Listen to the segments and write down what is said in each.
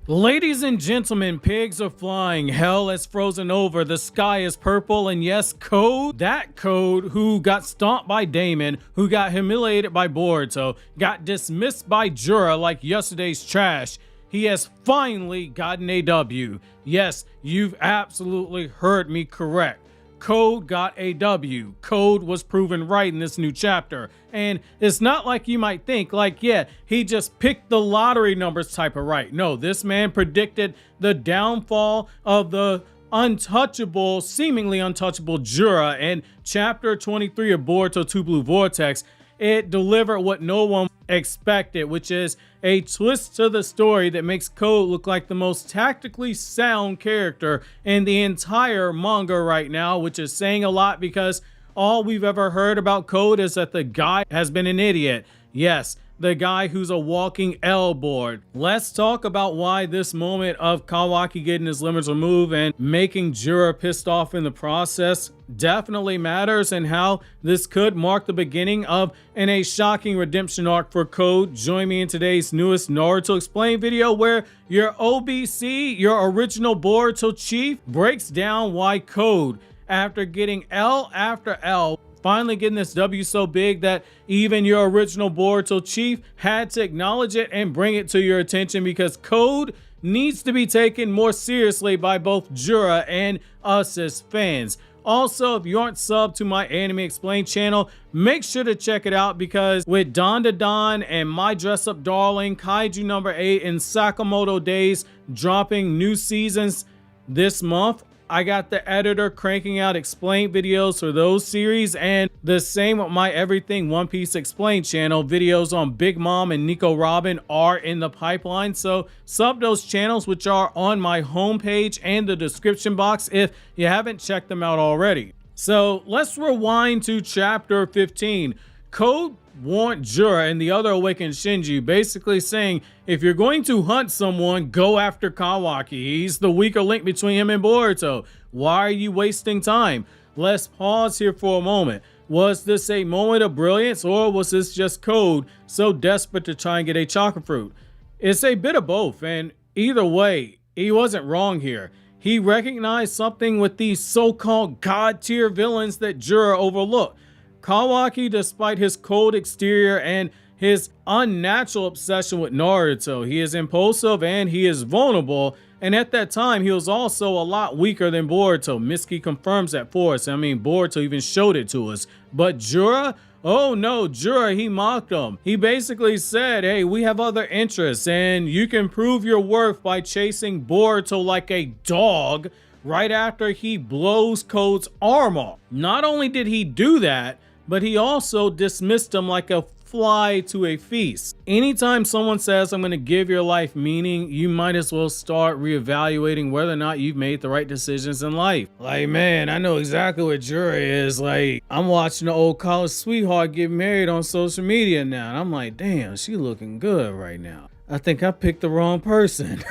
Ladies and gentlemen, pigs are flying, hell is frozen over, the sky is purple, and yes, Code, that Code who got stomped by Damon, who got humiliated by Boruto, got dismissed by Jura like yesterday's trash, he has finally gotten a W. Yes, you've absolutely heard me correct. Code got a W. Code was proven right in this new chapter. And it's not like you might think, like, yeah, he just picked the lottery numbers type of right. No, this man predicted the downfall of the untouchable, seemingly untouchable Jura. And chapter 23 of Boruto 2 Blue Vortex, it delivered what no one expected, which is a twist to the story that makes Code look like the most tactically sound character in the entire manga right now, which is saying a lot because all we've ever heard about Code is that the guy has been an idiot. Yes, the guy who's a walking L board. Let's talk about why this moment of Kawaki getting his limits removed and making Jura pissed off in the process definitely matters, and how this could mark the beginning of a shocking redemption arc for Code. Join me in today's newest Naruto Explain video where your OBC, your original Boruto chief, breaks down why Code, after getting L after L, finally getting this W so big that even your original Boruto chief had to acknowledge it and bring it to your attention, because Code needs to be taken more seriously by both Jura and us as fans. Also, if you aren't subbed to my Anime Explained channel, make sure to check it out, because with Don to Don and My Dress Up Darling, Kaiju number 8, and Sakamoto Days dropping new seasons this month, I got the editor cranking out explained videos for those series, and the same with my Everything One Piece Explained channel. Videos on Big Mom and Nico Robin are in the pipeline, so sub those channels, which are on my homepage and the description box if you haven't checked them out already. So let's rewind to chapter 15. Code warned Jura and the other awakened Shinju, basically saying, if you're going to hunt someone, go after Kawaki. He's the weaker link between him and Boruto. Why are you wasting time? Let's pause here for a moment. Was this a moment of brilliance, or was this just Code so desperate to try and get a chakra fruit? It's a bit of both, and either way, he wasn't wrong here. He recognized something with these so-called god-tier villains that Jura overlooked. Kawaki, despite his cold exterior and his unnatural obsession with Naruto, he is impulsive and he is vulnerable, and at that time he was also a lot weaker than Boruto. Mitsuki confirms that for us. I mean, Boruto even showed it to us. But Jura? Oh no, Jura, he mocked him. He basically said, hey, we have other interests, and you can prove your worth by chasing Boruto like a dog right after he blows Code's arm off. Not only did he do that, but he also dismissed him like a fly to a feast. Anytime someone says, I'm going to give your life meaning, you might as well start reevaluating whether or not you've made the right decisions in life. Like, man, I know exactly what Jura is. Like, I'm watching the old college sweetheart get married on social media now, and I'm like, damn, she looking good right now. I think I picked the wrong person.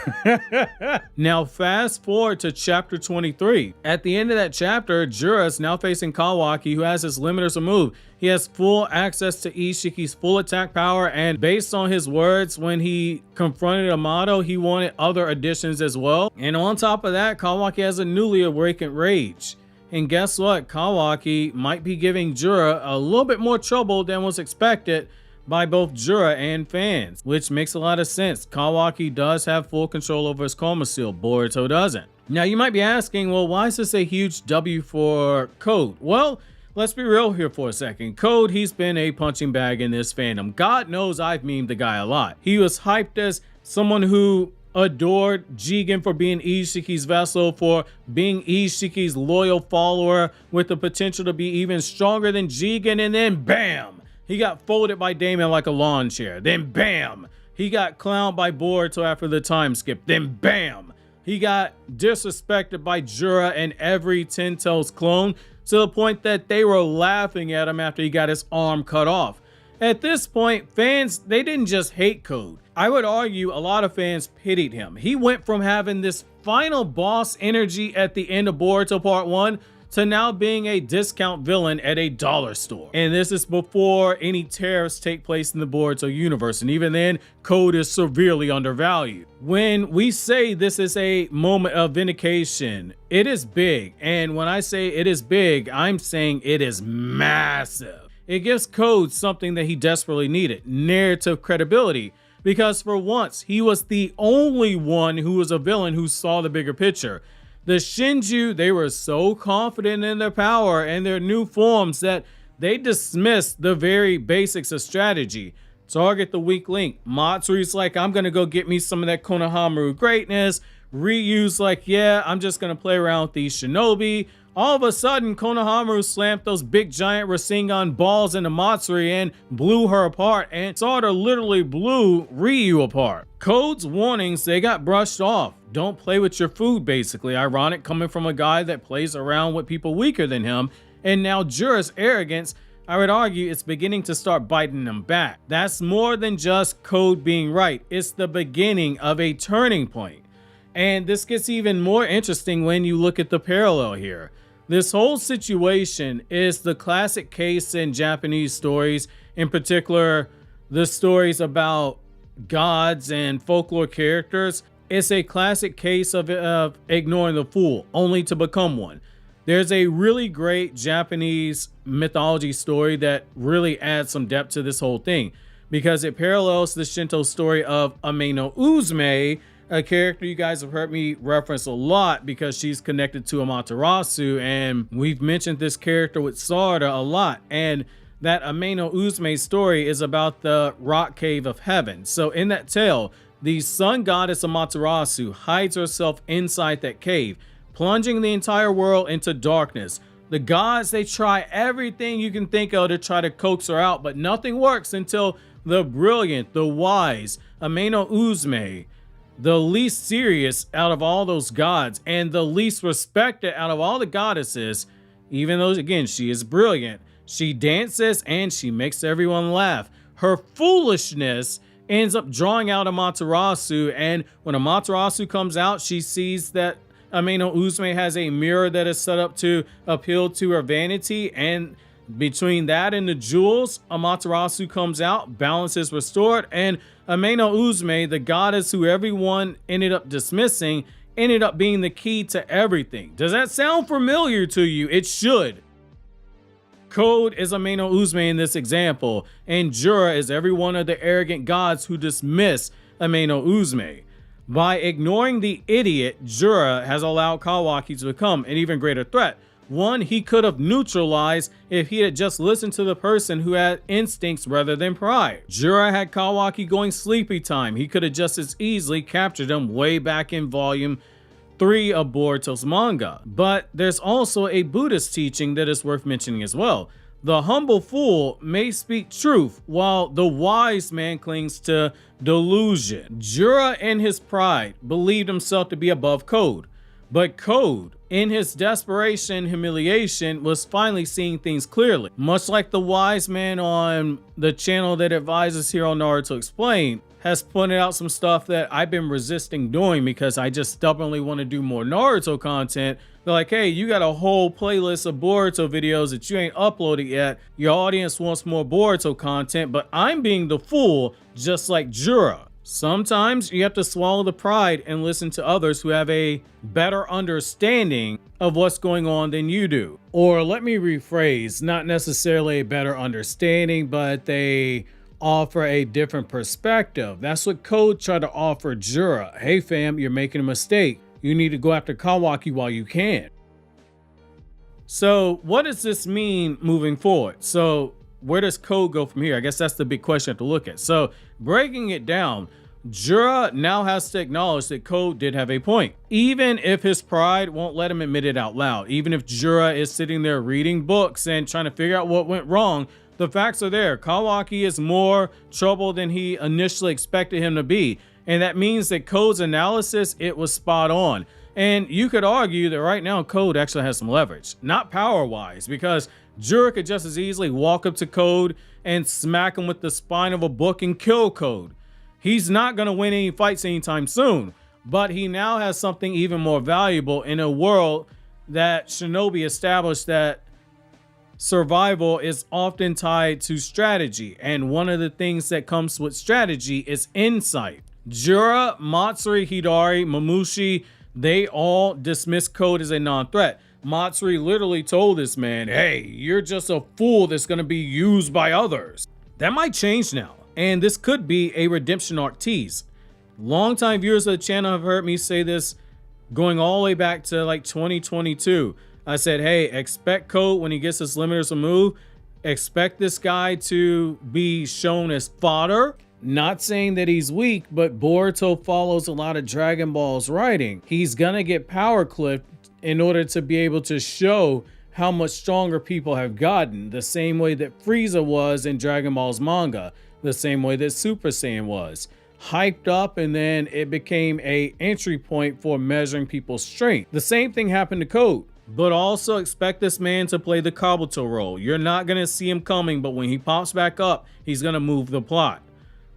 Now fast forward to chapter 23. At the end of that chapter, Jura is now facing Kawaki, who has his limiters removed. He has full access to Ishiki's full attack power, and based on his words when he confronted Amato, he wanted other additions as well. And on top of that, Kawaki has a newly awakened rage. And guess what? Kawaki might be giving Jura a little bit more trouble than was expected by both Jura and fans, which makes a lot of sense. Kawaki does have full control over his Coma Seal, Boruto doesn't. Now you might be asking, well, why is this a huge W for Code? Well, let's be real here for a second. Code, he's been a punching bag in this fandom. God knows I've memed the guy a lot. He was hyped as someone who adored Jigen for being Ishiki's vessel, for being Ishiki's loyal follower with the potential to be even stronger than Jigen, and then bam! He got folded by Damon like a lawn chair. Then bam! He got clowned by Boruto after the time skip. Then bam! He got disrespected by Jura and every Ten Toes clone, to the point that they were laughing at him after he got his arm cut off. At this point, fans, they didn't just hate Code. I would argue a lot of fans pitied him. He went from having this final boss energy at the end of Boruto Part 1 to now being a discount villain at a dollar store. And this is before any tariffs take place in the Boruto universe, and even then, Code is severely undervalued. When we say this is a moment of vindication, it is big, and when I say it is big, I'm saying it is massive. It gives Code something that he desperately needed: narrative credibility. Because for once, he was the only one who was a villain who saw the bigger picture. The Shinju, they were so confident in their power and their new forms that they dismissed the very basics of strategy. Target the weak link. Matsuru's like, I'm gonna go get me some of that Konohamaru greatness. Ryu's like, yeah, I'm just gonna play around with these shinobi. All of a sudden, Konohamaru slammed those big giant Rasengan balls into Matsuri and blew her apart, and Sarada literally blew Ryu apart. Code's warnings, they got brushed off. Don't play with your food, basically. Ironic coming from a guy that plays around with people weaker than him, and now Jura's arrogance, I would argue, it's beginning to start biting him back. That's more than just Code being right. It's the beginning of a turning point. And this gets even more interesting when you look at the parallel here. This whole situation is the classic case in Japanese stories, in particular, the stories about gods and folklore characters. It's a classic case of ignoring the fool, only to become one. There's a really great Japanese mythology story that really adds some depth to this whole thing, because it parallels the Shinto story of Ame no Uzume, a character you guys have heard me reference a lot because she's connected to Amaterasu, and we've mentioned this character with Sarada a lot. And that Ame no Uzume story is about the rock cave of heaven. So in that tale, the sun goddess Amaterasu hides herself inside that cave, plunging the entire world into darkness. The gods, they try everything you can think of to try to coax her out, but nothing works until the brilliant, the wise Ame no Uzume, the least serious out of all those gods and the least respected out of all the goddesses, even though, again, she is brilliant, she dances and she makes everyone laugh. Her foolishness ends up drawing out Amaterasu, and when Amaterasu comes out, she sees that Ame no Uzume has a mirror that is set up to appeal to her vanity, and between that and the jewels, Amaterasu comes out, balance is restored, and Ame no Uzume, the goddess who everyone ended up dismissing, ended up being the key to everything. Does that sound familiar to you? It should. Code is Ame no Uzume in this example, and Jura is every one of the arrogant gods who dismiss Ame no Uzume. By ignoring the idiot, Jura has allowed Kawaki to become an even greater threat. One he could have neutralized if he had just listened to the person who had instincts rather than pride. Jura had Kawaki going sleepy time. He could have just as easily captured him way back in volume 3 of Boruto's manga. But there's also a Buddhist teaching that is worth mentioning as well. The humble fool may speak truth, while the wise man clings to delusion. Jura, in his pride, believed himself to be above Code. But Code, in his desperation and humiliation, was finally seeing things clearly. Much like the wise man on the channel that advises here on Naruto Explained has pointed out some stuff that I've been resisting doing because I just stubbornly want to do more Naruto content. They're like, hey, you got a whole playlist of Boruto videos that you ain't uploaded yet. Your audience wants more Boruto content, but I'm being the fool just like Jura. Sometimes you have to swallow the pride and listen to others who have a better understanding of what's going on than you do. Or let me rephrase, not necessarily a better understanding, but they offer a different perspective. That's what Code tried to offer Jura. Hey fam, you're making a mistake. You need to go after Kawaki while you can. So what does this mean moving forward? So where does Code go from here? I guess that's the big question to look at. So breaking it down, Jura now has to acknowledge that Code did have a point. Even if his pride won't let him admit it out loud, even if Jura is sitting there reading books and trying to figure out what went wrong, the facts are there. Kawaki is more trouble than he initially expected him to be. And that means that Code's analysis, it was spot on. And you could argue that right now Code actually has some leverage. Not power-wise, because Jura could just as easily walk up to Code and smack him with the spine of a book and kill Code. He's not going to win any fights anytime soon, but he now has something even more valuable in a world that Shinobi established that survival is often tied to strategy, and one of the things that comes with strategy is insight. Jura, Matsuri, Hidari, Mamushi, they all dismissed Code as a non-threat. Matsuri literally told this man, hey, you're just a fool that's going to be used by others. That might change now, and this could be a redemption arc tease. Longtime viewers of the channel have heard me say this going all the way back to like 2022. I said, hey, expect Code when he gets his limiters removed. Expect this guy to be shown as fodder. Not saying that he's weak, but Boruto follows a lot of Dragon Ball's writing. He's gonna get power clipped in order to be able to show how much stronger people have gotten, the same way that Frieza was in Dragon Ball's manga, the same way that Super Saiyan was. Hyped up, and then it became a entry point for measuring people's strength. The same thing happened to Code. But also expect this man to play the Kabuto role. You're not going to see him coming, but when he pops back up, he's going to move the plot.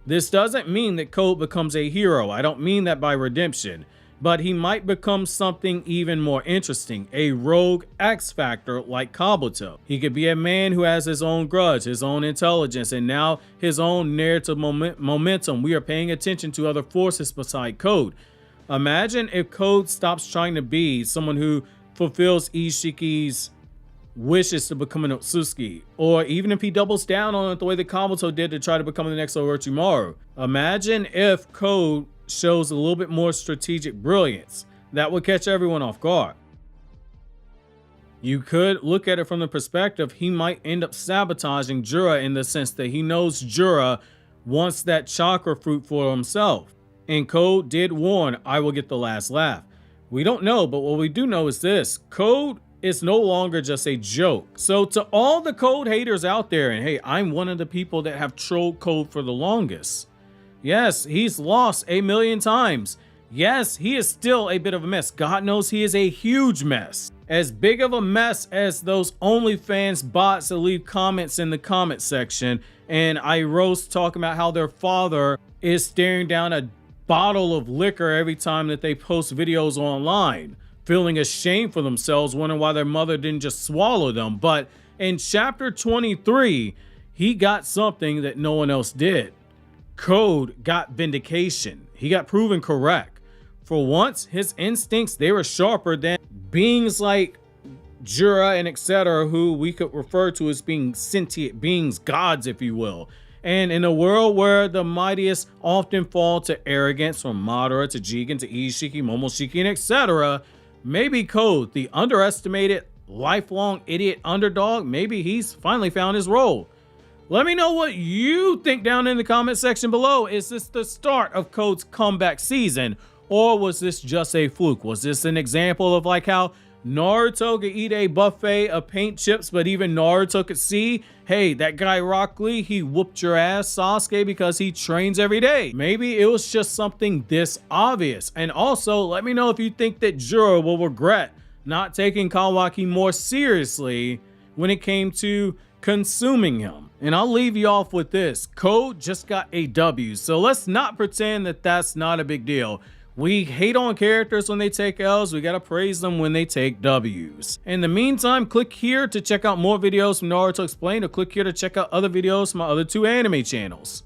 This doesn't mean that Code becomes a hero. I don't mean that by redemption. But he might become something even more interesting. A rogue X Factor like Kabuto. He could be a man who has his own grudge, his own intelligence, and now his own narrative momentum. We are paying attention to other forces beside Code. Imagine if Code stops trying to be someone who fulfills Ishiki's wishes to become an Otsutsuki, or even if he doubles down on it the way that Kabuto did to try to become the next Orochimaru. Imagine if Code shows a little bit more strategic brilliance. That would catch everyone off guard. You could look at it from the perspective he might end up sabotaging Jura, in the sense that he knows Jura wants that chakra fruit for himself. And Code did warn, I will get the last laugh. We don't know, but what we do know is this: Code is no longer just a joke. So to all the Code haters out there, and hey, I'm one of the people that have trolled Code for the longest. Yes, he's lost a million times. Yes, he is still a bit of a mess. God knows he is a huge mess. As big of a mess as those OnlyFans bots that leave comments in the comment section, and I roast talking about how their father is staring down a bottle of liquor every time that they post videos online, feeling ashamed for themselves, wondering why their mother didn't just swallow them. But in chapter 23, he got something that no one else did. Code got vindication. He got proven correct. For once, his instincts, they were sharper than beings like Jura and etc., who we could refer to as being sentient beings, gods, if you will. And in a world where the mightiest often fall to arrogance, from Madara to Jigen to Ishiki, Momoshiki, and etc., maybe Code, the underestimated, lifelong idiot underdog, maybe he's finally found his role. Let me know what you think down in the comment section below. Is this the start of Code's comeback season, or was this just a fluke? Was this an example of like how Naruto could eat a buffet of paint chips, but even Naruto could see, hey, that guy Rock Lee, he whooped your ass, Sasuke, because he trains every day. Maybe it was just something this obvious. And also, let me know if you think that Jura will regret not taking Kawaki more seriously when it came to consuming him. And I'll leave you off with this: Code just got a W, so let's not pretend that that's not a big deal. We hate on characters when they take L's. We gotta praise them when they take W's. In the meantime, click here to check out more videos from Naruto Explained, or click here to check out other videos from my other two anime channels.